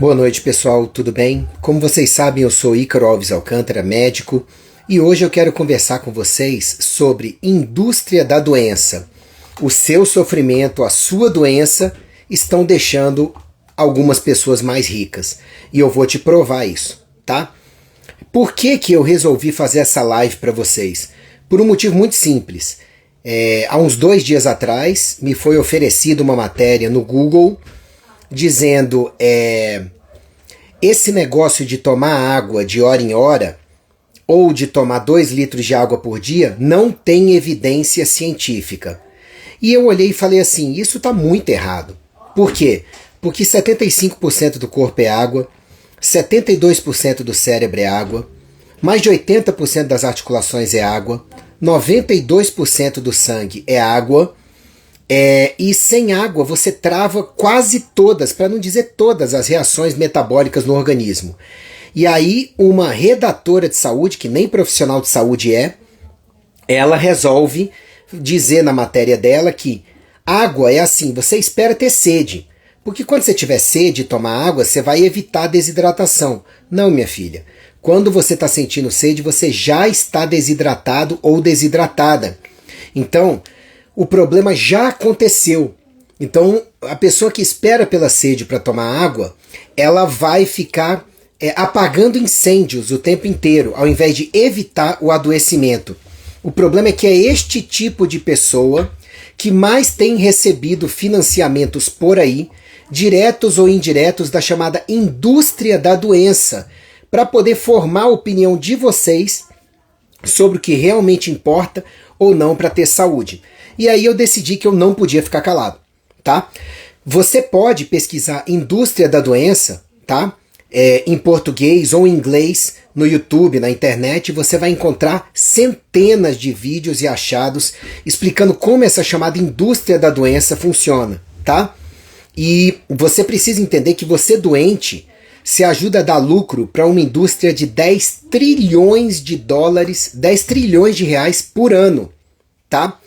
Boa noite, pessoal, tudo bem? Como vocês sabem, eu sou Ícaro Alves Alcântara, médico, e hoje eu quero conversar com vocês sobre indústria da doença. O seu sofrimento, a sua doença estão deixando algumas pessoas mais ricas, e eu vou te provar isso, tá? Por que eu resolvi fazer essa live para vocês? Por um motivo muito simples. Há uns 2 dias atrás me foi oferecida uma matéria no Google dizendo esse negócio de tomar água de hora em hora ou de tomar 2 litros de água por dia não tem evidência científica. E eu olhei e falei assim, isso está muito errado. Por quê? Porque 75% do corpo é água, 72% do cérebro é água, mais de 80% das articulações é água, 92% do sangue é água, e sem água você trava quase todas, para não dizer todas, as reações metabólicas no organismo. E aí uma redatora de saúde, que nem profissional de saúde ela resolve dizer na matéria dela que água é assim, você espera ter sede. Porque quando você tiver sede e tomar água, você vai evitar a desidratação. Não, minha filha. Quando você está sentindo sede, você já está desidratado ou desidratada. Então, o problema já aconteceu. Então, a pessoa que espera pela sede para tomar água, ela vai ficar apagando incêndios o tempo inteiro, ao invés de evitar o adoecimento. O problema é que é este tipo de pessoa que mais tem recebido financiamentos por aí, diretos ou indiretos, da chamada indústria da doença, para poder formar a opinião de vocês sobre o que realmente importa ou não para ter saúde. E aí eu decidi que eu não podia ficar calado, tá? Você pode pesquisar indústria da doença, tá? Em português ou em inglês, no YouTube, na internet, você vai encontrar centenas de vídeos e achados explicando como essa chamada indústria da doença funciona, tá? E você precisa entender que você doente se ajuda a dar lucro para uma indústria de 10 trilhões de dólares, 10 trilhões de reais por ano, tá?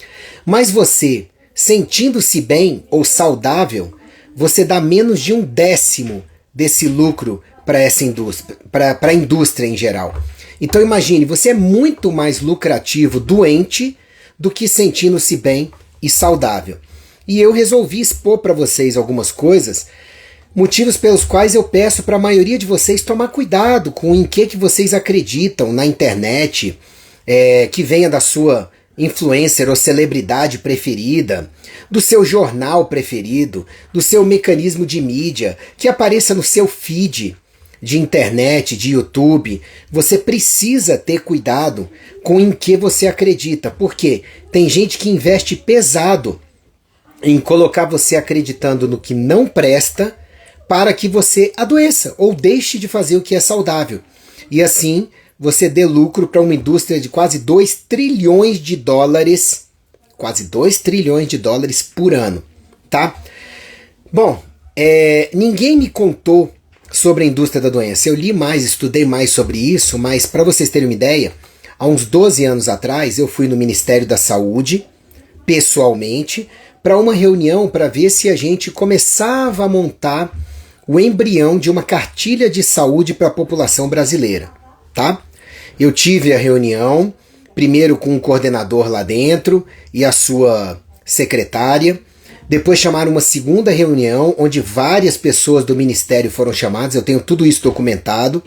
Mas você, sentindo-se bem ou saudável, você dá menos de 1/10 desse lucro para essa indústria, para a indústria em geral. Então imagine, você é muito mais lucrativo doente do que sentindo-se bem e saudável. E eu resolvi expor para vocês algumas coisas, motivos pelos quais eu peço para a maioria de vocês tomar cuidado com em que vocês acreditam na internet, que venha da sua influencer ou celebridade preferida, do seu jornal preferido, do seu mecanismo de mídia, que apareça no seu feed de internet, de YouTube. Você precisa ter cuidado com em que você acredita, porque tem gente que investe pesado em colocar você acreditando no que não presta para que você adoeça ou deixe de fazer o que é saudável. E assim você dê lucro para uma indústria de quase 2 trilhões de dólares, quase 2 trilhões de dólares por ano, tá? Bom, ninguém me contou sobre a indústria da doença. Eu li mais, estudei mais sobre isso, mas para vocês terem uma ideia, há uns 12 anos atrás eu fui no Ministério da Saúde, pessoalmente, para uma reunião para ver se a gente começava a montar o embrião de uma cartilha de saúde para a população brasileira, tá? Eu tive a reunião, primeiro com um coordenador lá dentro e a sua secretária, depois chamaram uma segunda reunião, onde várias pessoas do ministério foram chamadas, eu tenho tudo isso documentado,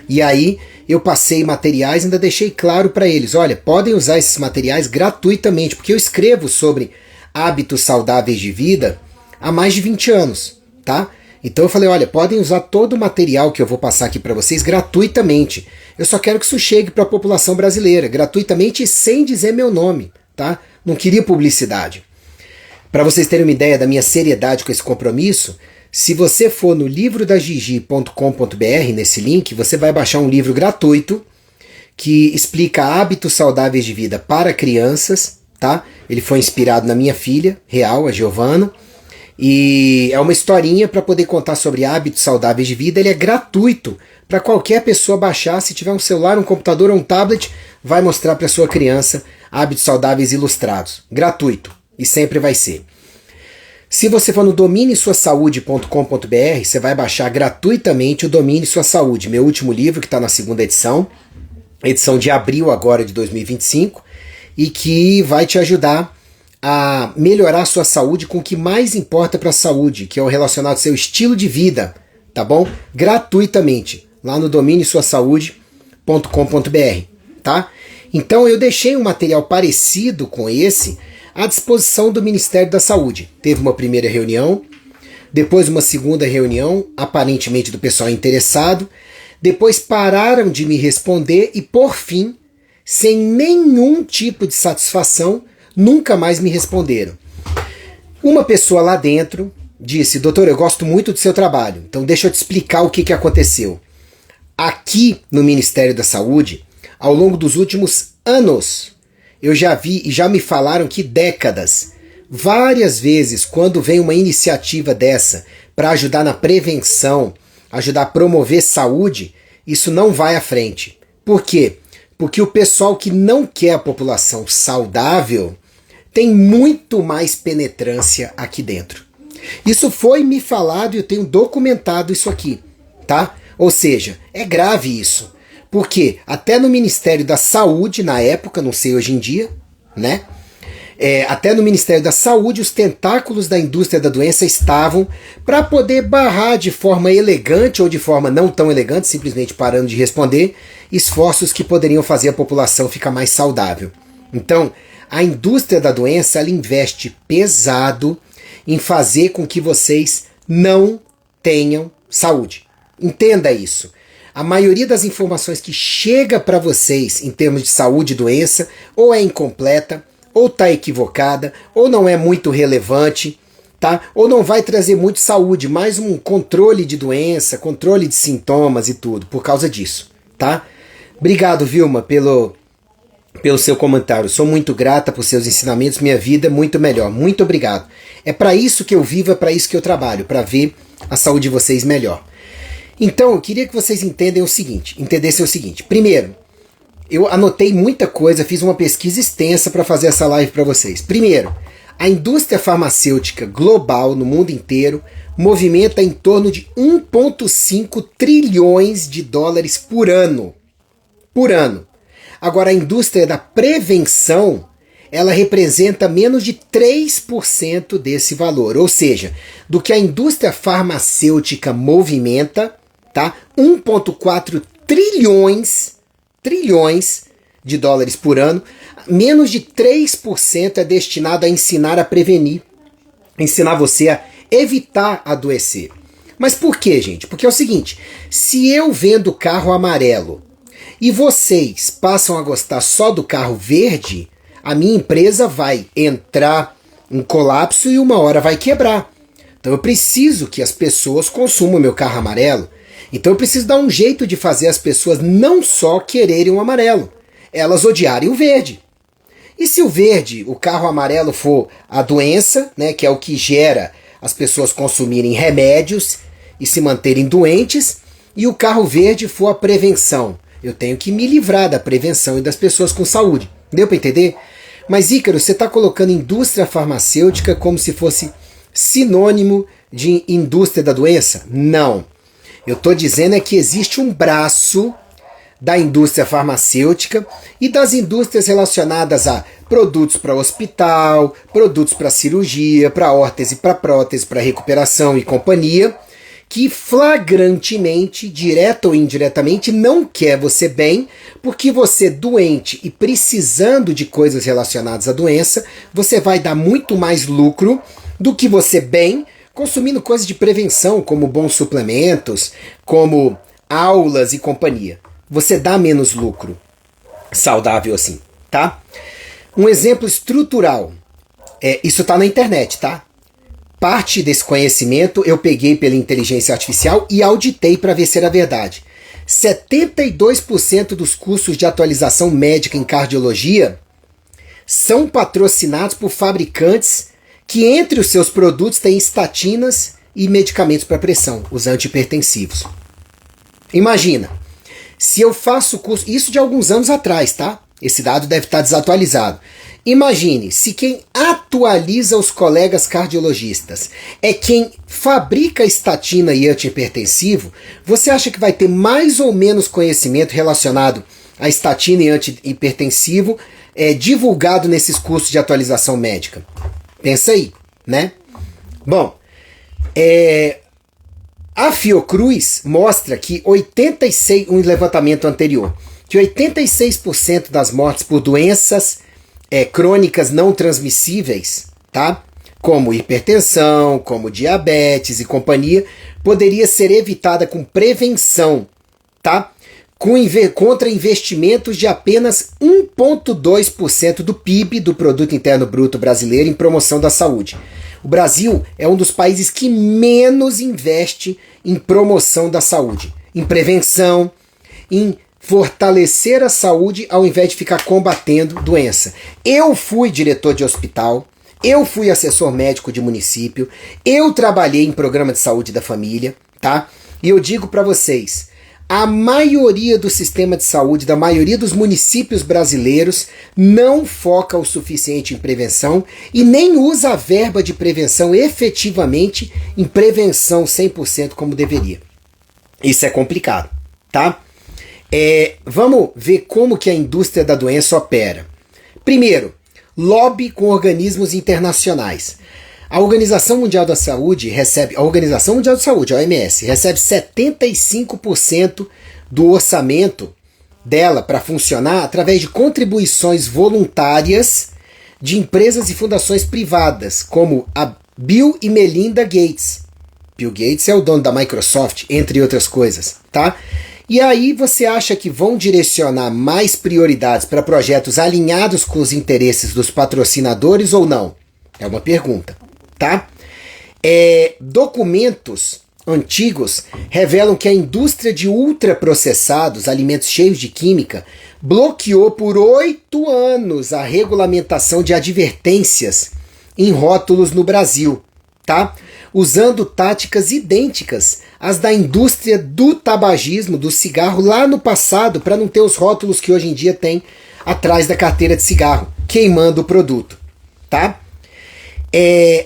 e aí eu passei materiais, ainda deixei claro para eles, olha, podem usar esses materiais gratuitamente, porque eu escrevo sobre hábitos saudáveis de vida há mais de 20 anos, tá? Então eu falei, olha, podem usar todo o material que eu vou passar aqui para vocês gratuitamente. Eu só quero que isso chegue para a população brasileira, gratuitamente e sem dizer meu nome, tá? Não queria publicidade. Para vocês terem uma ideia da minha seriedade com esse compromisso, se você for no livrodagigi.com.br, nesse link, você vai baixar um livro gratuito que explica hábitos saudáveis de vida para crianças, tá? Ele foi inspirado na minha filha real, a Giovana, e é uma historinha para poder contar sobre hábitos saudáveis de vida. Ele é gratuito para qualquer pessoa baixar. Se tiver um celular, um computador ou um tablet, vai mostrar para sua criança hábitos saudáveis ilustrados. Gratuito. E sempre vai ser. Se você for no dominesuasaude.com.br, você vai baixar gratuitamente o Domine Sua Saúde, meu último livro, que está na segunda edição de abril agora de 2025, e que vai te ajudar a melhorar a sua saúde com o que mais importa para a saúde, que é o relacionado ao seu estilo de vida, tá bom? Gratuitamente, lá no dominesuasaude.com.br, tá? Então eu deixei um material parecido com esse à disposição do Ministério da Saúde. Teve uma primeira reunião, depois uma segunda reunião, aparentemente do pessoal interessado, depois pararam de me responder e, por fim, sem nenhum tipo de satisfação, nunca mais me responderam. Uma pessoa lá dentro disse: doutor, eu gosto muito do seu trabalho, então deixa eu te explicar o que aconteceu. Aqui no Ministério da Saúde, ao longo dos últimos anos, eu já vi e já me falaram que décadas, várias vezes, quando vem uma iniciativa dessa para ajudar na prevenção, ajudar a promover saúde, isso não vai à frente. Por quê? Porque o pessoal que não quer a população saudável tem muito mais penetrância aqui dentro. Isso foi me falado e eu tenho documentado isso aqui, tá? Ou seja, é grave isso. Porque até no Ministério da Saúde, na época, não sei hoje em dia, né? Até no Ministério da Saúde, os tentáculos da indústria da doença estavam para poder barrar de forma elegante ou de forma não tão elegante, simplesmente parando de responder, esforços que poderiam fazer a população ficar mais saudável. Então, a indústria da doença, ela investe pesado em fazer com que vocês não tenham saúde. Entenda isso. A maioria das informações que chega para vocês em termos de saúde e doença ou é incompleta, ou está equivocada, ou não é muito relevante, tá? Ou não vai trazer muito saúde, mais um controle de doença, controle de sintomas e tudo, por causa disso, tá? Obrigado, Vilma, pelo seu comentário. Sou muito grata por seus ensinamentos, minha vida é muito melhor. Muito obrigado. É para isso que eu vivo, é para isso que eu trabalho, para ver a saúde de vocês melhor. Então, eu queria que vocês entendessem o seguinte. Primeiro, eu anotei muita coisa, fiz uma pesquisa extensa para fazer essa live para vocês. Primeiro, a indústria farmacêutica global, no mundo inteiro, movimenta em torno de 1,5 trilhões de dólares por ano. Por ano. Agora, a indústria da prevenção, ela representa menos de 3% desse valor. Ou seja, do que a indústria farmacêutica movimenta, tá? 1,4 trilhões de dólares por ano, menos de 3% é destinado a ensinar a prevenir, ensinar você a evitar adoecer. Mas por quê, gente? Porque é o seguinte, se eu vendo carro amarelo e vocês passam a gostar só do carro verde, a minha empresa vai entrar em colapso e uma hora vai quebrar. Então eu preciso que as pessoas consumam meu carro amarelo. Então eu preciso dar um jeito de fazer as pessoas não só quererem o amarelo, elas odiarem o verde. E se o verde, o carro amarelo, for a doença, né, que é o que gera as pessoas consumirem remédios e se manterem doentes, e o carro verde for a prevenção, eu tenho que me livrar da prevenção e das pessoas com saúde. Deu para entender? Mas, Ícaro, você está colocando indústria farmacêutica como se fosse sinônimo de indústria da doença? Não. Eu estou dizendo é que existe um braço da indústria farmacêutica e das indústrias relacionadas a produtos para hospital, produtos para cirurgia, para órtese, para prótese, para recuperação e companhia, que flagrantemente, direta ou indiretamente, não quer você bem, porque você doente e precisando de coisas relacionadas à doença, você vai dar muito mais lucro do que você bem, consumindo coisas de prevenção, como bons suplementos, como aulas e companhia. Você dá menos lucro saudável assim, tá? Um exemplo estrutural, isso tá na internet, tá? Parte desse conhecimento eu peguei pela inteligência artificial e auditei para ver se era verdade. 72% dos cursos de atualização médica em cardiologia são patrocinados por fabricantes que entre os seus produtos têm estatinas e medicamentos para pressão, os antihipertensivos. Imagina, se eu faço curso, isso de alguns anos atrás, tá? Esse dado deve estar desatualizado. Imagine se quem atualiza os colegas cardiologistas é quem fabrica estatina e antihipertensivo, você acha que vai ter mais ou menos conhecimento relacionado a estatina e antihipertensivo divulgado nesses cursos de atualização médica? Pensa aí, né? Bom, a Fiocruz mostra que um levantamento anterior, que 86% das mortes por doenças crônicas não transmissíveis, tá? Como hipertensão, como diabetes e companhia, poderia ser evitada com prevenção, tá? Contra investimentos de apenas 1,2% do PIB, do Produto Interno Bruto brasileiro, em promoção da saúde. O Brasil é um dos países que menos investe em promoção da saúde, em prevenção, em fortalecer a saúde ao invés de ficar combatendo doença. Eu fui diretor de hospital, eu fui assessor médico de município, eu trabalhei em programa de saúde da família, tá? E eu digo para vocês, a maioria do sistema de saúde, da maioria dos municípios brasileiros, não foca o suficiente em prevenção e nem usa a verba de prevenção efetivamente em prevenção 100% como deveria. Isso é complicado, tá? Vamos ver como que a indústria da doença opera. Primeiro, lobby com organismos internacionais. A Organização Mundial da Saúde, a OMS, recebe 75% do orçamento dela para funcionar através de contribuições voluntárias de empresas e fundações privadas, como a Bill e Melinda Gates. Bill Gates é o dono da Microsoft, entre outras coisas, tá? E aí você acha que vão direcionar mais prioridades para projetos alinhados com os interesses dos patrocinadores ou não? É uma pergunta, tá? Documentos antigos revelam que a indústria de ultraprocessados, alimentos cheios de química, bloqueou por 8 anos a regulamentação de advertências em rótulos no Brasil, tá? Usando táticas idênticas às da indústria do tabagismo, do cigarro, lá no passado, para não ter os rótulos que hoje em dia tem atrás da carteira de cigarro, queimando o produto, tá?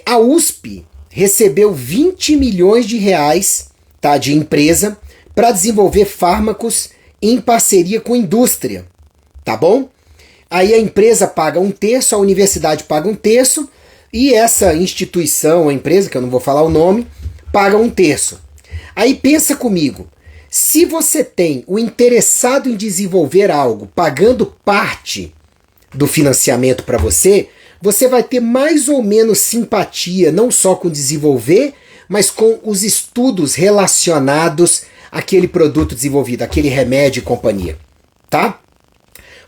A USP recebeu 20 milhões de reais, tá, de empresa para desenvolver fármacos em parceria com a indústria, tá bom? Aí a empresa paga 1/3, a universidade paga 1/3, e essa instituição, a empresa, que eu não vou falar o nome, paga 1/3. Aí pensa comigo, se você tem o interessado em desenvolver algo pagando parte do financiamento para você, você vai ter mais ou menos simpatia, não só com desenvolver, mas com os estudos relacionados àquele produto desenvolvido, aquele remédio e companhia, tá?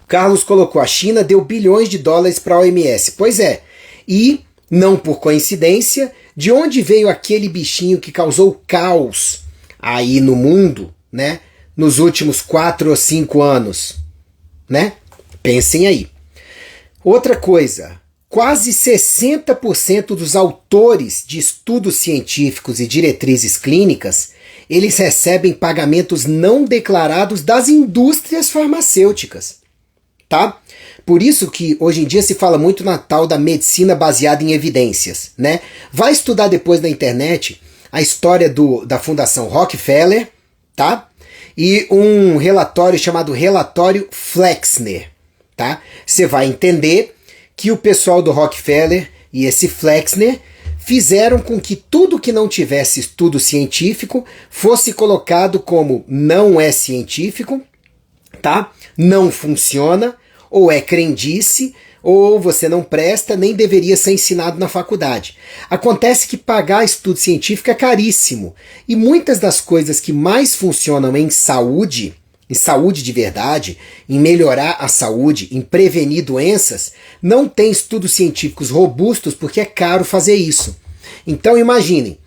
O Carlos colocou, a China deu bilhões de dólares para a OMS. Pois é, e não por coincidência, de onde veio aquele bichinho que causou caos aí no mundo, né? Nos últimos 4 ou 5 anos, né? Pensem aí. Outra coisa, quase 60% dos autores de estudos científicos e diretrizes clínicas, eles recebem pagamentos não declarados das indústrias farmacêuticas, tá? Por isso que hoje em dia se fala muito na tal da medicina baseada em evidências, né? Vai estudar depois na internet a história da Fundação Rockefeller, tá? E um relatório chamado Relatório Flexner, tá? Você vai entender que o pessoal do Rockefeller e esse Flexner fizeram com que tudo que não tivesse estudo científico fosse colocado como não é científico, tá? Não funciona, ou é crendice, ou você não presta, nem deveria ser ensinado na faculdade. Acontece que pagar estudo científico é caríssimo, e muitas das coisas que mais funcionam em saúde de verdade, em melhorar a saúde, em prevenir doenças, não tem estudos científicos robustos porque é caro fazer isso. Então imaginem,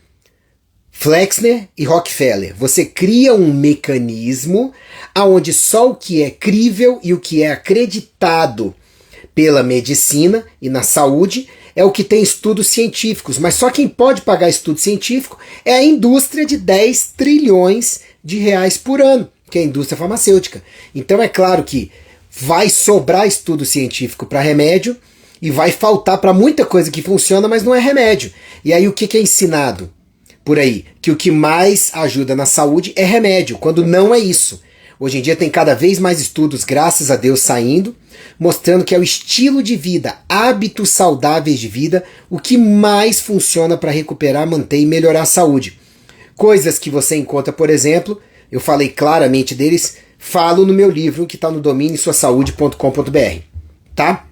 Flexner e Rockefeller, você cria um mecanismo onde só o que é crível e o que é acreditado pela medicina e na saúde é o que tem estudos científicos, mas só quem pode pagar estudo científico é a indústria de 10 trilhões de reais por ano, que é a indústria farmacêutica. Então é claro que vai sobrar estudo científico para remédio e vai faltar para muita coisa que funciona, mas não é remédio. E aí o que é ensinado por aí? Que o que mais ajuda na saúde é remédio, quando não é isso. Hoje em dia tem cada vez mais estudos, graças a Deus, saindo, mostrando que é o estilo de vida, hábitos saudáveis de vida, o que mais funciona para recuperar, manter e melhorar a saúde. Coisas que você encontra, por exemplo, eu falei claramente deles, falo no meu livro que está no domínio suasaude.com.br, tá?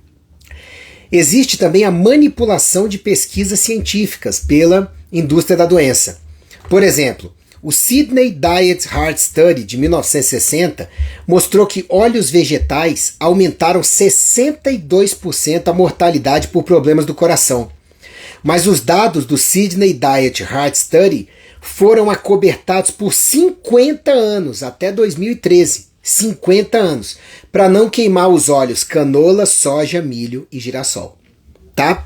Existe também a manipulação de pesquisas científicas pela indústria da doença. Por exemplo, o Sydney Diet Heart Study de 1960 mostrou que óleos vegetais aumentaram 62% a mortalidade por problemas do coração. Mas os dados do Sydney Diet Heart Study foram acobertados por 50 anos, até 2013. 50 anos, para não queimar os óleos canola, soja, milho e girassol, tá?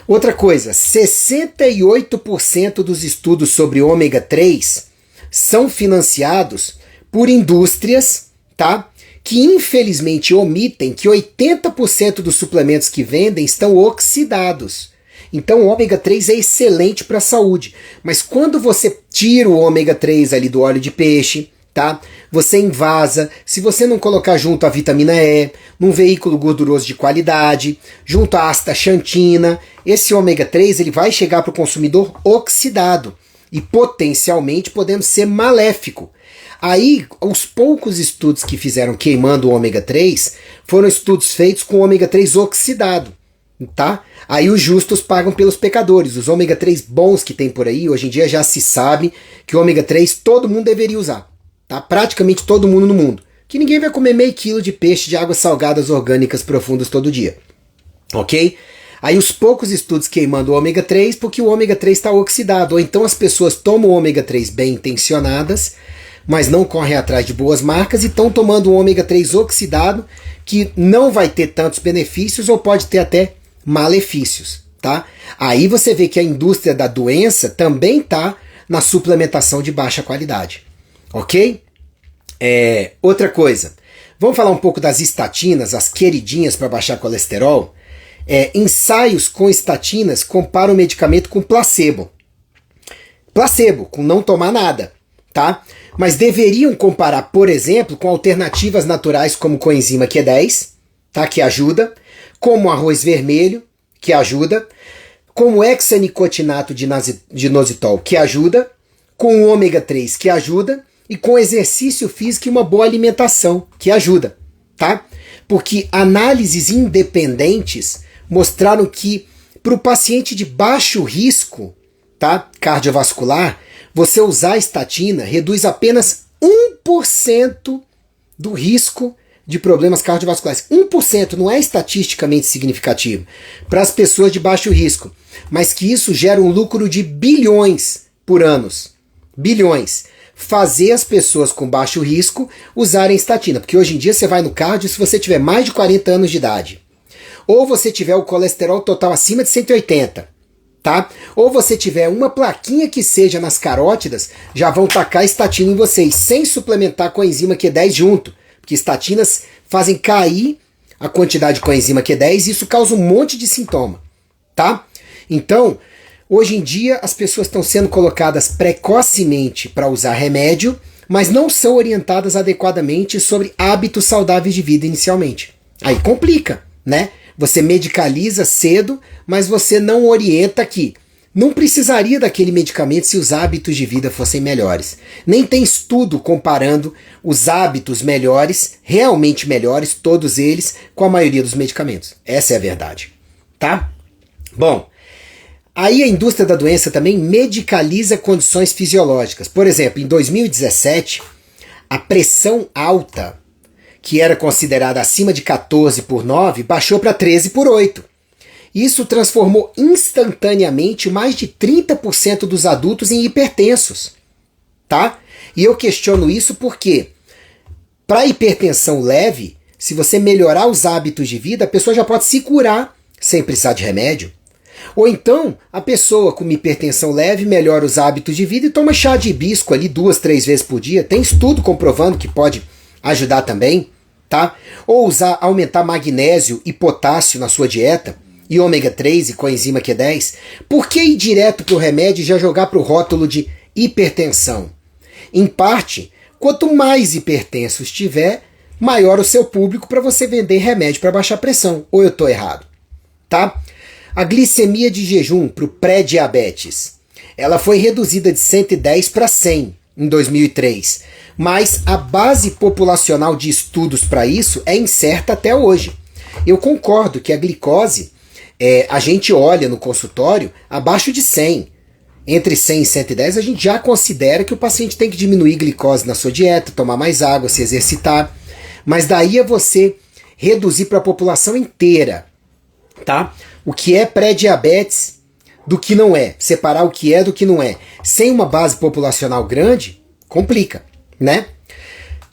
Outra coisa, 68% dos estudos sobre ômega 3 são financiados por indústrias, tá? Que infelizmente omitem que 80% dos suplementos que vendem estão oxidados. Então o ômega 3 é excelente para a saúde, mas quando você tira o ômega 3 ali do óleo de peixe, tá? Você invasa, se você não colocar junto a vitamina E, num veículo gorduroso de qualidade, junto à astaxantina, esse ômega 3 ele vai chegar para o consumidor oxidado e potencialmente podendo ser maléfico. Aí, os poucos estudos que fizeram queimando o ômega 3 foram estudos feitos com o ômega 3 oxidado, tá? Aí os justos pagam pelos pecadores. Os ômega 3 bons que tem por aí, hoje em dia já se sabe que o ômega 3 todo mundo deveria usar. Tá? Praticamente todo mundo no mundo. Que ninguém vai comer meio quilo de peixe de águas salgadas orgânicas profundas todo dia. Ok? Aí os poucos estudos queimando o ômega 3 porque o ômega 3 está oxidado. Ou então as pessoas tomam o ômega 3 bem intencionadas, mas não correm atrás de boas marcas e estão tomando o ômega 3 oxidado que não vai ter tantos benefícios ou pode ter até malefícios. Tá? Aí você vê que a indústria da doença também está na suplementação de baixa qualidade. Ok? Outra coisa, vamos falar um pouco das estatinas, as queridinhas para baixar colesterol. Ensaios com estatinas comparam o medicamento com placebo. Placebo, com não tomar nada, tá? Mas deveriam comparar, por exemplo, com alternativas naturais como coenzima Q10, tá? Que ajuda, como arroz vermelho, que ajuda, como hexanicotinato de inositol, que ajuda, com o ômega 3, que ajuda, e com exercício físico e uma boa alimentação, que ajuda, tá? Porque análises independentes mostraram que para o paciente de baixo risco, tá, cardiovascular, você usar a estatina reduz apenas 1% do risco de problemas cardiovasculares. 1% não é estatisticamente significativo para as pessoas de baixo risco, mas que isso gera um lucro de bilhões por ano. Bilhões. Fazer as pessoas com baixo risco usarem estatina. Porque hoje em dia você vai no cardio se você tiver mais de 40 anos de idade. Ou você tiver o colesterol total acima de 180. Tá? Ou você tiver uma plaquinha que seja nas carótidas, já vão tacar estatina em vocês, sem suplementar com a enzima Q10 junto. Porque estatinas fazem cair a quantidade de coenzima Q10 e isso causa um monte de sintoma. Tá? Então, hoje em dia, as pessoas estão sendo colocadas precocemente para usar remédio, mas não são orientadas adequadamente sobre hábitos saudáveis de vida inicialmente. Aí complica, né? Você medicaliza cedo, mas você não orienta que não precisaria daquele medicamento se os hábitos de vida fossem melhores. Nem tem estudo comparando os hábitos melhores, realmente melhores, todos eles, com a maioria dos medicamentos. Essa é a verdade. Tá? Bom, aí a indústria da doença também medicaliza condições fisiológicas. Por exemplo, em 2017, a pressão alta, que era considerada acima de 14/9, baixou para 13/8. Isso transformou instantaneamente mais de 30% dos adultos em hipertensos. Tá? E eu questiono isso porque, para hipertensão leve, se você melhorar os hábitos de vida, a pessoa já pode se curar sem precisar de remédio. Ou então, a pessoa com hipertensão leve melhora os hábitos de vida e toma chá de hibisco ali 2, 3 vezes por dia. Tem estudo comprovando que pode ajudar também, tá? Ou aumentar magnésio e potássio na sua dieta, e ômega 3 e coenzima Q10, por que ir direto para o remédio e já jogar para o rótulo de hipertensão? Em parte, quanto mais hipertenso estiver, maior o seu público para você vender remédio para baixar pressão. Ou eu estou errado? Tá? A glicemia de jejum para o pré-diabetes, ela foi reduzida de 110 para 100 em 2003, mas a base populacional de estudos para isso é incerta até hoje. Eu concordo que a glicose, a gente olha no consultório abaixo de 100. Entre 100 e 110 a gente já considera que o paciente tem que diminuir glicose na sua dieta, tomar mais água, se exercitar. Mas daí é você reduzir para a população inteira, tá? O que é pré-diabetes do que não é. Separar o que é do que não é. Sem uma base populacional grande, complica, né?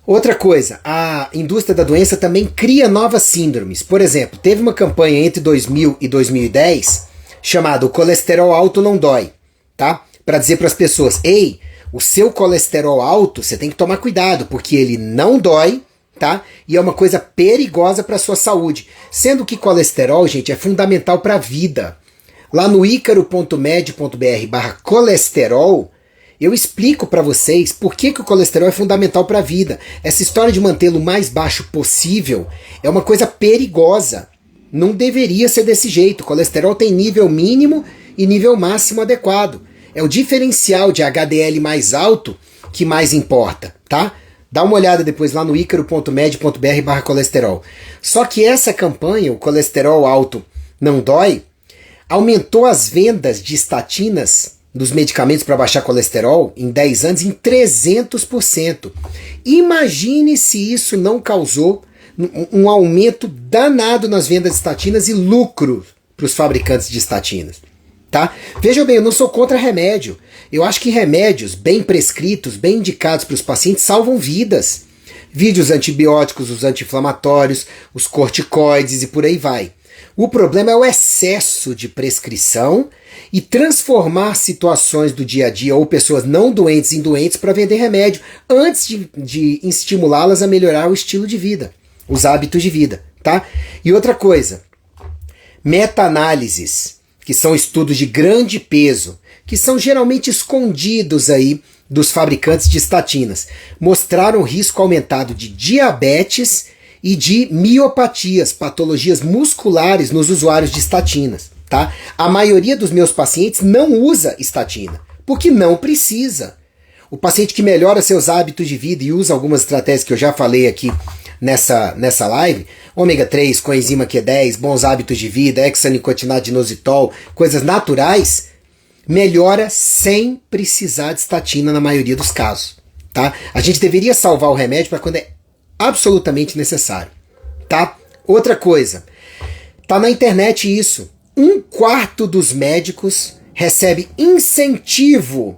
Outra coisa, a indústria da doença também cria novas síndromes. Por exemplo, teve uma campanha entre 2000 e 2010 chamada O Colesterol Alto Não Dói, tá? Para dizer para as pessoas, ei, o seu colesterol alto, você tem que tomar cuidado, porque ele não dói, tá? E é uma coisa perigosa para a sua saúde. Sendo que colesterol, gente, é fundamental para a vida. Lá no icaro.med.br/colesterol, eu explico para vocês por que o colesterol é fundamental para a vida. Essa história de mantê-lo o mais baixo possível é uma coisa perigosa. Não deveria ser desse jeito. O colesterol tem nível mínimo e nível máximo adequado. É o diferencial de HDL mais alto que mais importa, tá? Dá uma olhada depois lá no icaro.med.br/colesterol. Só que essa campanha, o colesterol alto não dói, aumentou as vendas de estatinas, dos medicamentos para baixar colesterol, em 10 anos, em 300%. Imagine se isso não causou um aumento danado nas vendas de estatinas e lucro para os fabricantes de estatinas. Tá? Vejam bem, eu não sou contra remédio. Eu acho que remédios bem prescritos, bem indicados para os pacientes, salvam vidas. Vide os antibióticos, os anti-inflamatórios, os corticoides e por aí vai. O problema é o excesso de prescrição e transformar situações do dia a dia ou pessoas não doentes em doentes para vender remédio antes de estimulá-las a melhorar o estilo de vida, os hábitos de vida, tá? E outra coisa, meta-análises, que são estudos de grande peso, que são geralmente escondidos aí dos fabricantes de estatinas, mostraram risco aumentado de diabetes e de miopatias, patologias musculares nos usuários de estatinas, tá? A maioria dos meus pacientes não usa estatina, porque não precisa. O paciente que melhora seus hábitos de vida e usa algumas estratégias que eu já falei aqui nessa live, ômega 3, coenzima Q10, bons hábitos de vida, hexanicotinado inositol, coisas naturais, melhora sem precisar de estatina na maioria dos casos, tá? A gente deveria salvar o remédio para quando é absolutamente necessário, tá? Outra coisa, tá na internet isso, 1/4 dos médicos recebe incentivo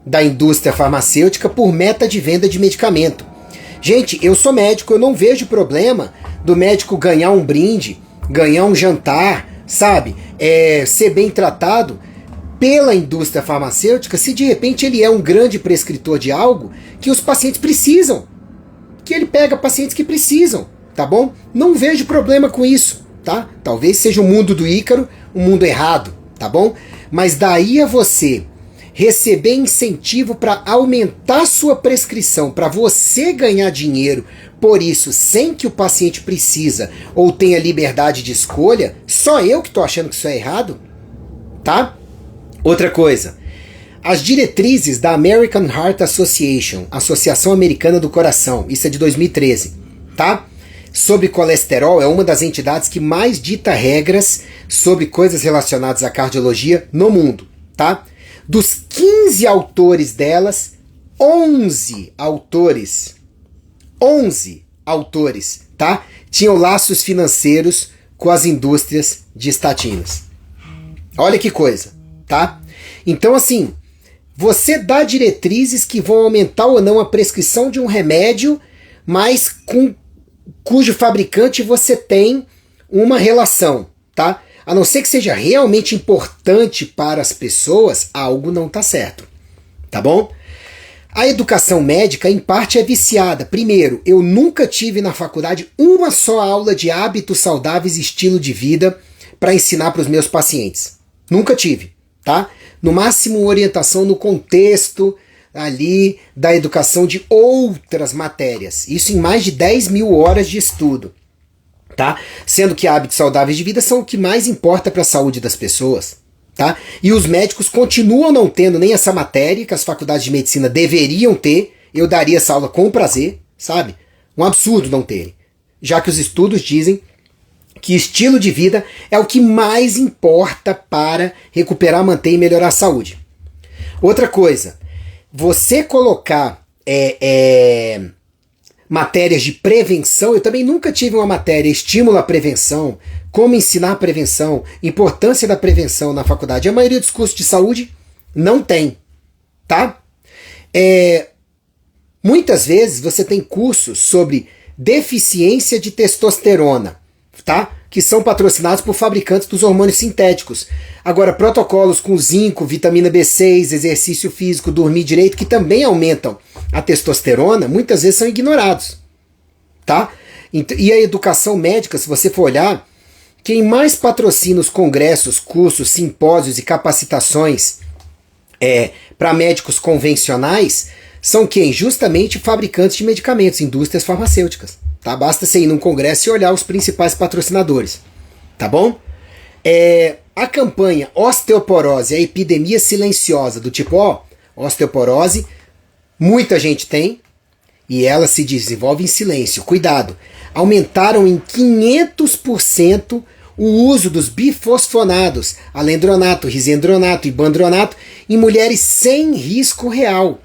da indústria farmacêutica por meta de venda de medicamento. Gente, eu sou médico, eu não vejo problema do médico ganhar um brinde, ganhar um jantar, sabe? Ser bem tratado pela indústria farmacêutica se de repente ele é um grande prescritor de algo que os pacientes precisam. Que ele pega pacientes que precisam, tá bom? Não vejo problema com isso, tá? Talvez seja o mundo do Ícaro, um mundo errado, tá bom? Mas daí a você receber incentivo para aumentar sua prescrição, para você ganhar dinheiro, por isso, sem que o paciente precisa ou tenha liberdade de escolha, só eu que estou achando que isso é errado, tá? Outra coisa, as diretrizes da American Heart Association, Associação Americana do Coração, isso é de 2013, tá? Sobre colesterol, é uma das entidades que mais dita regras sobre coisas relacionadas à cardiologia no mundo, tá? Dos 15 autores delas, 11 autores, tá? Tinham laços financeiros com as indústrias de estatinas. Olha que coisa, tá? Então, assim, você dá diretrizes que vão aumentar ou não a prescrição de um remédio, mas cujo fabricante você tem uma relação, tá? A não ser que seja realmente importante para as pessoas, algo não está certo, tá bom? A educação médica, em parte, é viciada. Primeiro, eu nunca tive na faculdade uma só aula de hábitos saudáveis e estilo de vida para ensinar para os meus pacientes. Nunca tive, tá? No máximo, orientação no contexto ali da educação de outras matérias. Isso em mais de 10 mil horas de estudo, tá? Sendo que hábitos saudáveis de vida são o que mais importa para a saúde das pessoas, tá? E os médicos continuam não tendo nem essa matéria que as faculdades de medicina deveriam ter. Eu daria essa aula com prazer, sabe? Um absurdo não terem, já que os estudos dizem que estilo de vida é o que mais importa para recuperar, manter e melhorar a saúde. Outra coisa, você colocar matérias de prevenção, eu também nunca tive uma matéria estímulo à prevenção, como ensinar prevenção, importância da prevenção na faculdade. A maioria dos cursos de saúde não tem, tá? Muitas vezes você tem cursos sobre deficiência de testosterona, tá? Que são patrocinados por fabricantes dos hormônios sintéticos. Agora, protocolos com zinco, vitamina B6, exercício físico, dormir direito, que também aumentam a testosterona, muitas vezes são ignorados, tá? E a educação médica, se você for olhar, quem mais patrocina os congressos, cursos, simpósios e capacitações para médicos convencionais são quem? Justamente fabricantes de medicamentos, indústrias farmacêuticas. Tá? Basta você ir num congresso e olhar os principais patrocinadores. Tá bom? A campanha osteoporose, a epidemia silenciosa, do tipo, osteoporose, muita gente tem, e ela se desenvolve em silêncio. Cuidado! Aumentaram em 500% o uso dos bifosfonados, alendronato, risendronato e bandronato, em mulheres sem risco real,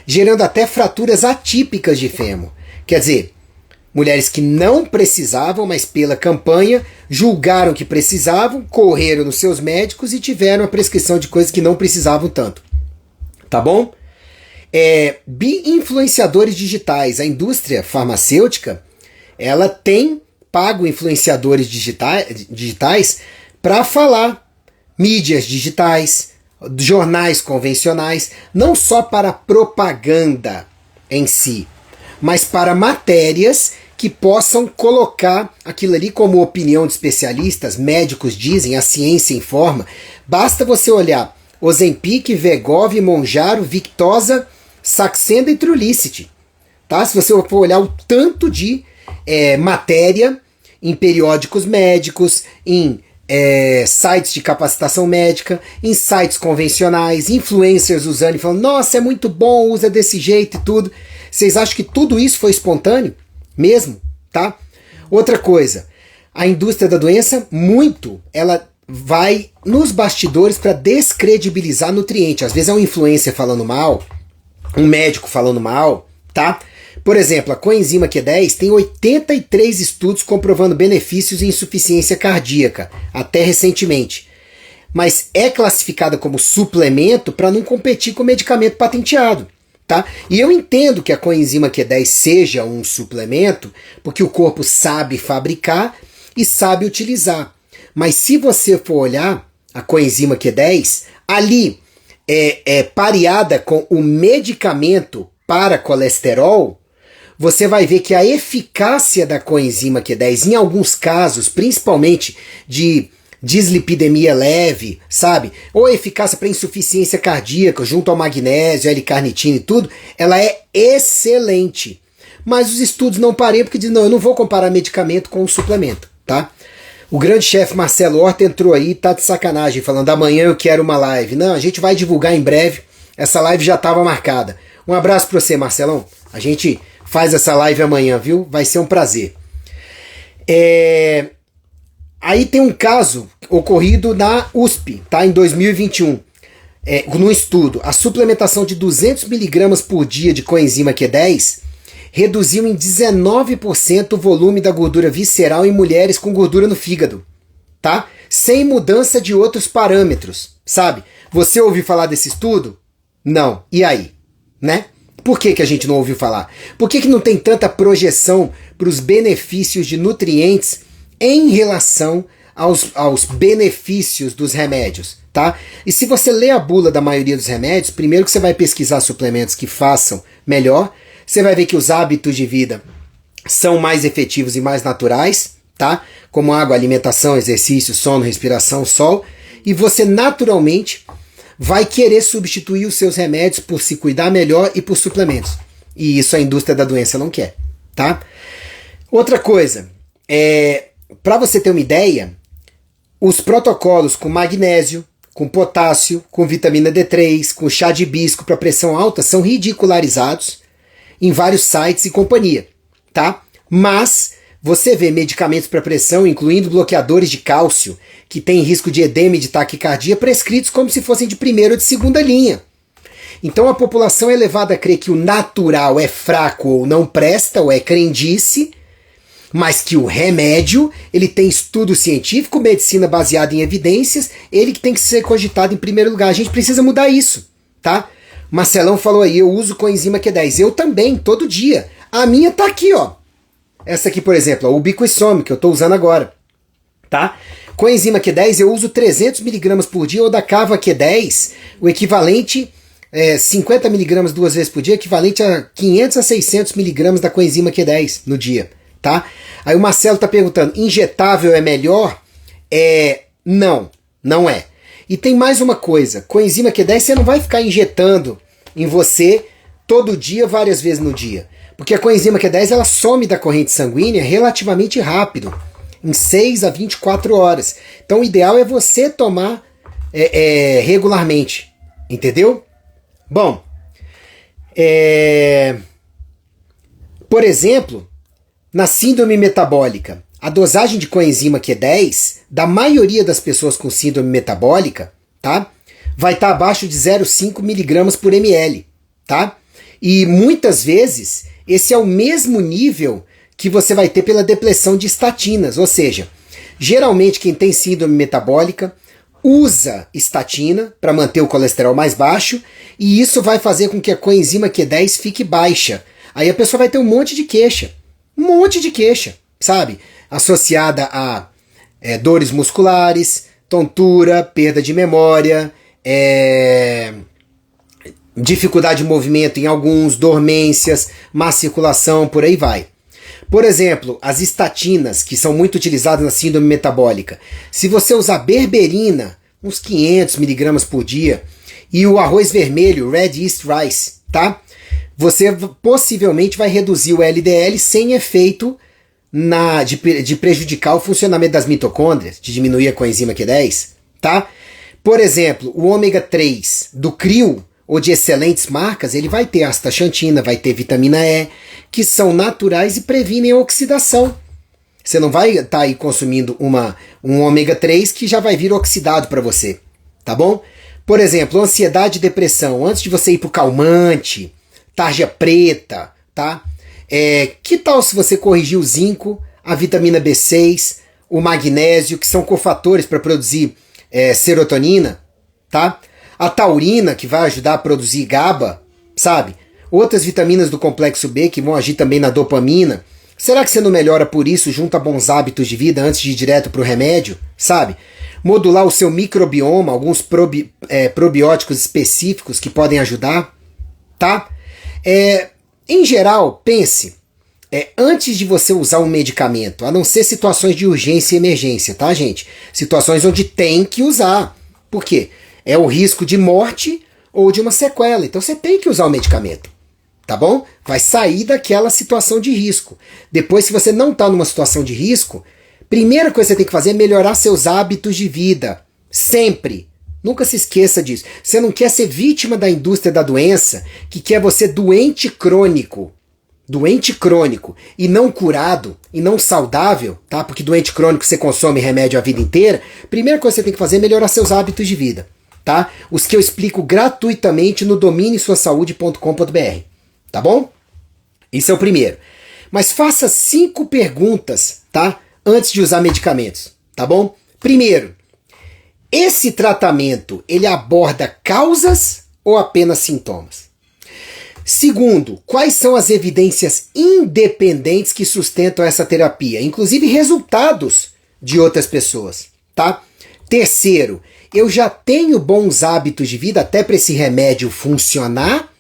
gerando até fraturas atípicas de fêmur. Quer dizer, mulheres que não precisavam, mas pela campanha, julgaram que precisavam, correram nos seus médicos e tiveram a prescrição de coisas que não precisavam tanto. Tá bom? Influenciadores digitais. A indústria farmacêutica, ela tem pago influenciadores digitais para falar. Mídias digitais, jornais convencionais, não só para propaganda em si, mas para matérias que possam colocar aquilo ali como opinião de especialistas, médicos dizem, a ciência informa. Basta você olhar Ozempic, Wegovy, Mounjaro, Victoza, Saxenda e Trulicity. Tá? Se você for olhar o tanto de matéria em periódicos médicos, em sites de capacitação médica, em sites convencionais, influencers usando e falando, nossa, é muito bom, usa desse jeito e tudo. Vocês acham que tudo isso foi espontâneo? Mesmo, tá? Outra coisa, a indústria da doença, ela vai nos bastidores para descredibilizar nutriente. Às vezes é um influencer falando mal, um médico falando mal, tá? Por exemplo, a coenzima Q10 tem 83 estudos comprovando benefícios em insuficiência cardíaca, até recentemente. Mas é classificada como suplemento para não competir com medicamento patenteado. Tá? E eu entendo que a coenzima Q10 seja um suplemento, porque o corpo sabe fabricar e sabe utilizar. Mas se você for olhar a coenzima Q10, ali pareada com o medicamento para colesterol, você vai ver que a eficácia da coenzima Q10, em alguns casos, principalmente de dislipidemia leve, sabe? Ou eficácia para insuficiência cardíaca, junto ao magnésio, L-carnitina e tudo, ela é excelente. Mas os estudos não param porque dizem, não, eu não vou comparar medicamento com um suplemento, tá? O grande chefe Marcelo Horta entrou aí, tá de sacanagem, falando, amanhã eu quero uma live. Não, a gente vai divulgar em breve, essa live já estava marcada. Um abraço para você, Marcelão. A gente faz essa live amanhã, viu? Vai ser um prazer. Aí tem um caso ocorrido na USP, tá? Em 2021. No estudo, a suplementação de 200 mg por dia de coenzima Q10 reduziu em 19% o volume da gordura visceral em mulheres com gordura no fígado, tá? Sem mudança de outros parâmetros, sabe? Você ouviu falar desse estudo? Não. E aí? Né? Por que a gente não ouviu falar? Por que não tem tanta projeção para os benefícios de nutrientes em relação aos benefícios dos remédios? tá? E se você lê a bula da maioria dos remédios, primeiro que você vai pesquisar suplementos que façam melhor, você vai ver que os hábitos de vida são mais efetivos e mais naturais, tá? Como água, alimentação, exercício, sono, respiração, sol, e você naturalmente vai querer substituir os seus remédios por se cuidar melhor e por suplementos. E isso a indústria da doença não quer, tá? Outra coisa, para você ter uma ideia, os protocolos com magnésio, com potássio, com vitamina D3, com chá de hibisco para pressão alta são ridicularizados em vários sites e companhia, tá? Mas você vê medicamentos para pressão, incluindo bloqueadores de cálcio, que têm risco de edema e de taquicardia, prescritos como se fossem de primeira ou de segunda linha. Então a população é levada a crer que o natural é fraco ou não presta, ou é crendice, mas que o remédio, ele tem estudo científico, medicina baseada em evidências, ele que tem que ser cogitado em primeiro lugar. A gente precisa mudar isso, tá? Marcelão falou aí, eu uso coenzima Q10. Eu também, todo dia. A minha tá aqui, ó. Essa aqui, por exemplo, ó, o Bicoissome, que eu tô usando agora, tá? Coenzima Q10 eu uso 300mg por dia, ou da Cava Q10, o equivalente, 50mg 2 vezes por dia, equivalente a 500 a 600mg da coenzima Q10 no dia, tá? Aí o Marcelo tá perguntando, injetável é melhor? Não, não é. E tem mais uma coisa, coenzima Q10 você não vai ficar injetando em você todo dia, várias vezes no dia. Porque a coenzima Q10 ela some da corrente sanguínea relativamente rápido, em 6 a 24 horas. Então o ideal é você tomar regularmente, entendeu? Bom, por exemplo, na síndrome metabólica, a dosagem de coenzima Q10 da maioria das pessoas com síndrome metabólica, tá? Vai estar abaixo de 0,5 mg por ml, tá? E muitas vezes esse é o mesmo nível que você vai ter pela depressão de estatinas, ou seja, geralmente quem tem síndrome metabólica usa estatina para manter o colesterol mais baixo, e isso vai fazer com que a coenzima Q10 fique baixa. Aí a pessoa vai ter um monte de queixa, sabe? Associada a dores musculares, tontura, perda de memória, dificuldade de movimento em alguns, dormências, má circulação, por aí vai. Por exemplo, as estatinas, que são muito utilizadas na síndrome metabólica. Se você usar berberina, uns 500mg por dia, e o arroz vermelho, Red Yeast Rice, tá? Você possivelmente vai reduzir o LDL sem efeito de prejudicar o funcionamento das mitocôndrias, de diminuir a coenzima Q10, tá? Por exemplo, o ômega 3 do CRIO, ou de excelentes marcas, ele vai ter astaxantina, vai ter vitamina E, que são naturais e previnem a oxidação. Você não vai estar aí consumindo um ômega 3 que já vai vir oxidado para você, tá bom? Por exemplo, ansiedade e depressão, antes de você ir pro calmante, tarja preta, tá? Que tal se você corrigir o zinco, a vitamina B6, o magnésio, que são cofatores para produzir serotonina, tá? A taurina, que vai ajudar a produzir GABA, sabe? Outras vitaminas do complexo B que vão agir também na dopamina. Será que você não melhora por isso junto a bons hábitos de vida antes de ir direto para o remédio, sabe? Modular o seu microbioma, alguns probióticos específicos que podem ajudar, tá? Em geral, pense, antes de você usar um medicamento, a não ser situações de urgência e emergência, tá, gente? Situações onde tem que usar. Por quê? É o risco de morte ou de uma sequela. Então você tem que usar o medicamento, tá bom? Vai sair daquela situação de risco. Depois, se você não está numa situação de risco, primeira coisa que você tem que fazer é melhorar seus hábitos de vida. Sempre. Nunca se esqueça disso. Você não quer ser vítima da indústria da doença, que quer você doente crônico. Doente crônico e não curado e não saudável, tá? Porque doente crônico você consome remédio a vida inteira. Primeira coisa que você tem que fazer é melhorar seus hábitos de vida, tá? Os que eu explico gratuitamente no dominesuasaude.com.br, tá bom? Isso é o primeiro. Mas faça 5 perguntas, tá? Antes de usar medicamentos, tá bom? Primeiro, esse tratamento, ele aborda causas ou apenas sintomas? Segundo, quais são as evidências independentes que sustentam essa terapia, inclusive resultados de outras pessoas, tá? Terceiro, eu já tenho bons hábitos de vida até para esse remédio funcionar?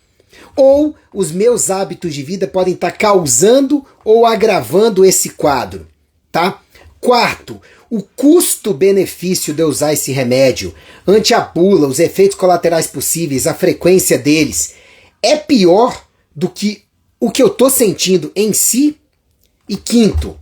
Ou os meus hábitos de vida podem estar causando ou agravando esse quadro, tá? Quarto, o custo-benefício de eu usar esse remédio, ante a bula, os efeitos colaterais possíveis, a frequência deles, é pior do que o que eu estou sentindo em si? E quinto,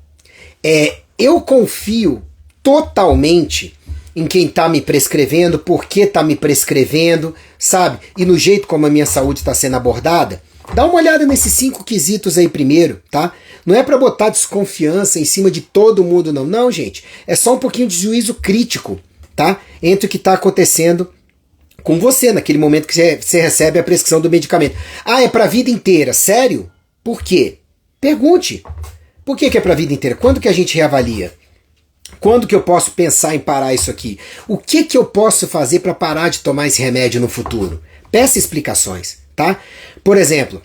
eu confio totalmente em quem está me prescrevendo, por que está me prescrevendo, sabe? E no jeito como a minha saúde está sendo abordada. Dá uma olhada nesses 5 quesitos aí primeiro, tá? Não é para botar desconfiança em cima de todo mundo, não. Não, gente. É só um pouquinho de juízo crítico, tá? Entre o que está acontecendo com você, naquele momento que você recebe a prescrição do medicamento. Ah, é para a vida inteira. Sério? Por quê? Pergunte. Por que é para a vida inteira? Quando que a gente reavalia? Quando que eu posso pensar em parar isso aqui? O que eu posso fazer para parar de tomar esse remédio no futuro? Peça explicações, tá? Por exemplo,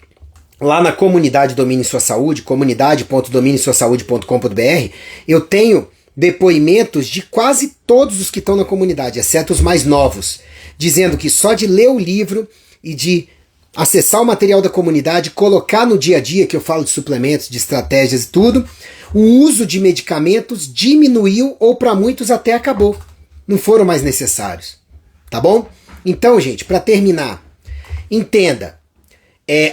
lá na comunidade Domine Sua Saúde, comunidade.dominesuasaude.com.br, eu tenho depoimentos de quase todos os que estão na comunidade, exceto os mais novos, dizendo que só de ler o livro e de acessar o material da comunidade, colocar no dia a dia, que eu falo de suplementos, de estratégias e tudo, o uso de medicamentos diminuiu ou para muitos até acabou. Não foram mais necessários. Tá bom? Então, gente, para terminar, entenda,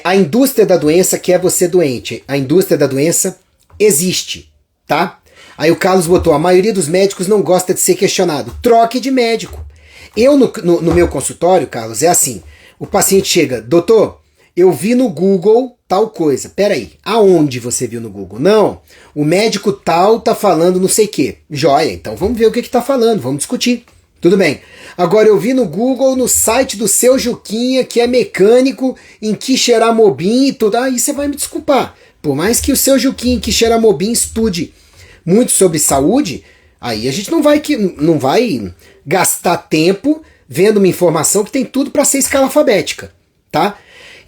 a indústria da doença quer você doente. A indústria da doença existe, tá? Aí o Carlos botou, a maioria dos médicos não gosta de ser questionado. Troque de médico. Eu, no meu consultório, Carlos, é assim, o paciente chega, doutor, eu vi no Google tal coisa. Peraí, aonde você viu no Google? Não, o médico tal tá falando não sei o quê. Joia, então vamos ver o que tá falando, vamos discutir. Tudo bem. Agora eu vi no Google, no site do seu Juquinha, que é mecânico, em Quixeramobim e tudo. Aí você vai me desculpar. Por mais que o seu Juquinha em Quixeramobim estude muito sobre saúde, aí a gente não vai gastar tempo vendo uma informação que tem tudo para ser escalafabética, tá?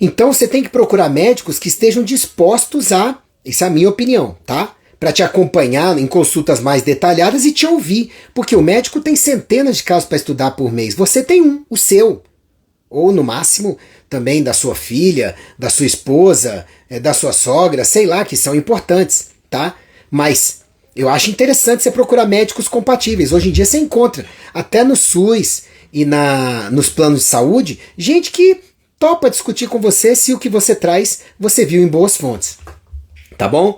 Então você tem que procurar médicos que estejam dispostos a, isso é a minha opinião, tá? Para te acompanhar em consultas mais detalhadas e te ouvir, porque o médico tem centenas de casos para estudar por mês. Você tem um, o seu, ou no máximo também da sua filha, da sua esposa, da sua sogra, sei lá, que são importantes, tá? Mas eu acho interessante você procurar médicos compatíveis. Hoje em dia você encontra, até no SUS e nos planos de saúde, gente que topa discutir com você se o que você traz você viu em boas fontes. Tá bom?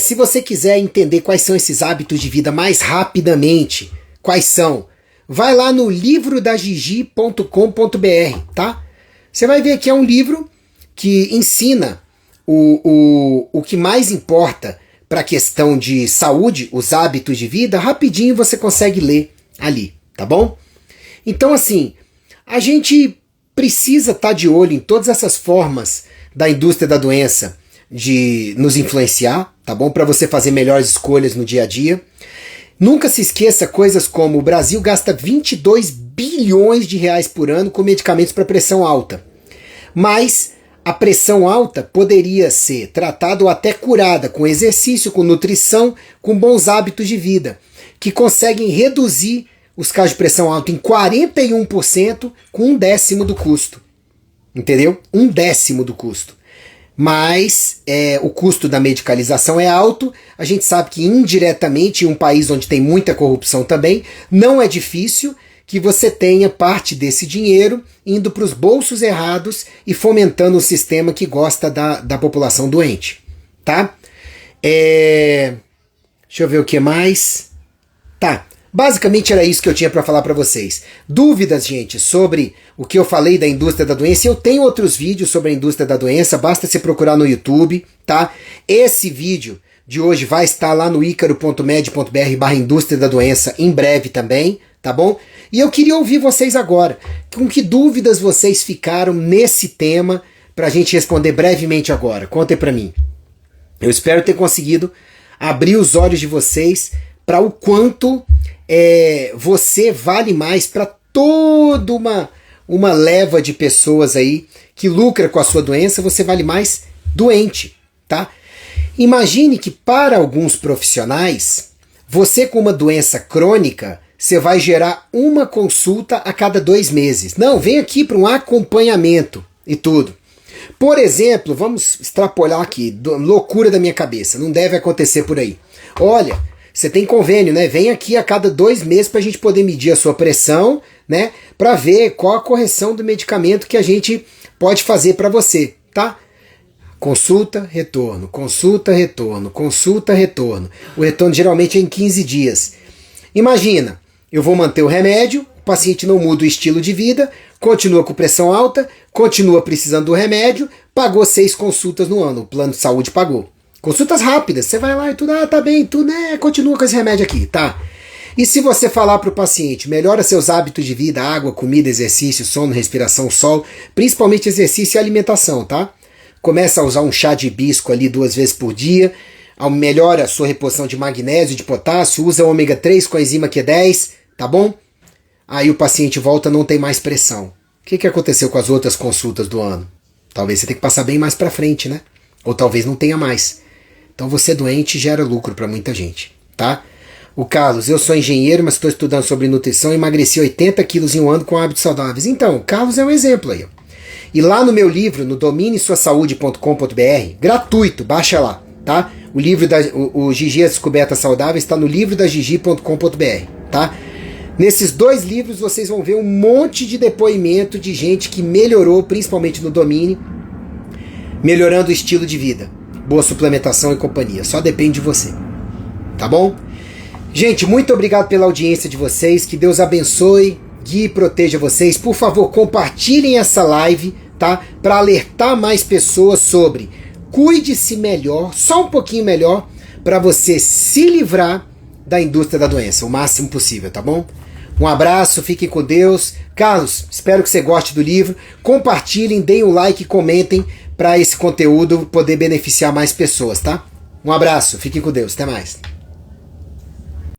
Se você quiser entender quais são esses hábitos de vida mais rapidamente, quais são? Vai lá no livrodagigi.com.br, tá? Você vai ver que é um livro que ensina o que mais importa para a questão de saúde, os hábitos de vida, rapidinho você consegue ler ali, tá bom? Então assim, a gente precisa estar de olho em todas essas formas da indústria da doença de nos influenciar, tá bom? Para você fazer melhores escolhas no dia a dia. Nunca se esqueça coisas como o Brasil gasta 22 bilhões de reais por ano com medicamentos para pressão alta. Mas a pressão alta poderia ser tratada ou até curada com exercício, com nutrição, com bons hábitos de vida, que conseguem reduzir os casos de pressão alta em 41% com 1/10 do custo. Entendeu? 1/10 do custo. Mas o custo da medicalização é alto. A gente sabe que indiretamente, em um país onde tem muita corrupção também, não é difícil que você tenha parte desse dinheiro indo para os bolsos errados e fomentando um sistema que gosta da população doente. Tá? Deixa eu ver o que mais. Tá. Basicamente era isso que eu tinha para falar para vocês. Dúvidas, gente, sobre o que eu falei da indústria da doença? Eu tenho outros vídeos sobre a indústria da doença, basta você procurar no YouTube, tá? Esse vídeo de hoje vai estar lá no icaro.med.br/indústria da doença em breve também, tá bom? E eu queria ouvir vocês agora. Com que dúvidas vocês ficaram nesse tema pra gente responder brevemente agora? Contem pra mim. Eu espero ter conseguido abrir os olhos de vocês para o quanto você vale mais para toda uma leva de pessoas aí que lucra com a sua doença. Você vale mais doente, tá? Imagine que para alguns profissionais, você com uma doença crônica você vai gerar uma consulta a cada 2 meses. Não, vem aqui para um acompanhamento e tudo. Por exemplo, vamos extrapolar aqui, loucura da minha cabeça, não deve acontecer por aí. Olha, você tem convênio, né? Vem aqui a cada 2 meses para a gente poder medir a sua pressão, né? Para ver qual a correção do medicamento que a gente pode fazer para você, tá? Consulta, retorno, consulta, retorno, consulta, retorno. O retorno geralmente é em 15 dias. Imagina, eu vou manter o remédio, o paciente não muda o estilo de vida, continua com pressão alta, continua precisando do remédio, pagou 6 consultas no ano, o plano de saúde pagou. Consultas rápidas, você vai lá e tudo, tá bem, tudo, né, continua com esse remédio aqui, tá? E se você falar para o paciente, melhora seus hábitos de vida, água, comida, exercício, sono, respiração, sol, principalmente exercício e alimentação, tá? Começa a usar um chá de hibisco ali 2 vezes por dia, melhora a sua reposição de magnésio, de potássio, usa o ômega 3 com a enzima Q10, tá bom? Aí o paciente volta, não tem mais pressão. O que aconteceu com as outras consultas do ano? Talvez você tenha que passar bem mais para frente, né? Ou talvez não tenha mais. Então você doente gera lucro para muita gente, tá? O Carlos, eu sou engenheiro, mas estou estudando sobre nutrição e emagreci 80 quilos em um ano com hábitos saudáveis. Então, o Carlos é um exemplo aí, ó. E lá no meu livro, no dominesuasaude.com.br, gratuito, baixa lá, tá? O livro o Gigi a Descoberta Saudável está no livro da Gigi.com.br, tá? Nesses 2 livros vocês vão ver um monte de depoimento de gente que melhorou, principalmente no Domine, melhorando o estilo de vida, boa suplementação e companhia. Só depende de você, tá bom? Gente, muito obrigado pela audiência de vocês, que Deus abençoe, guie e proteja vocês. Por favor, compartilhem essa live, tá? Para alertar mais pessoas sobre cuide-se melhor, só um pouquinho melhor, para você se livrar da indústria da doença, o máximo possível, tá bom? Um abraço, fiquem com Deus. Carlos, espero que você goste do livro. Compartilhem, deem um like e comentem para esse conteúdo poder beneficiar mais pessoas, tá? Um abraço, fiquem com Deus, até mais.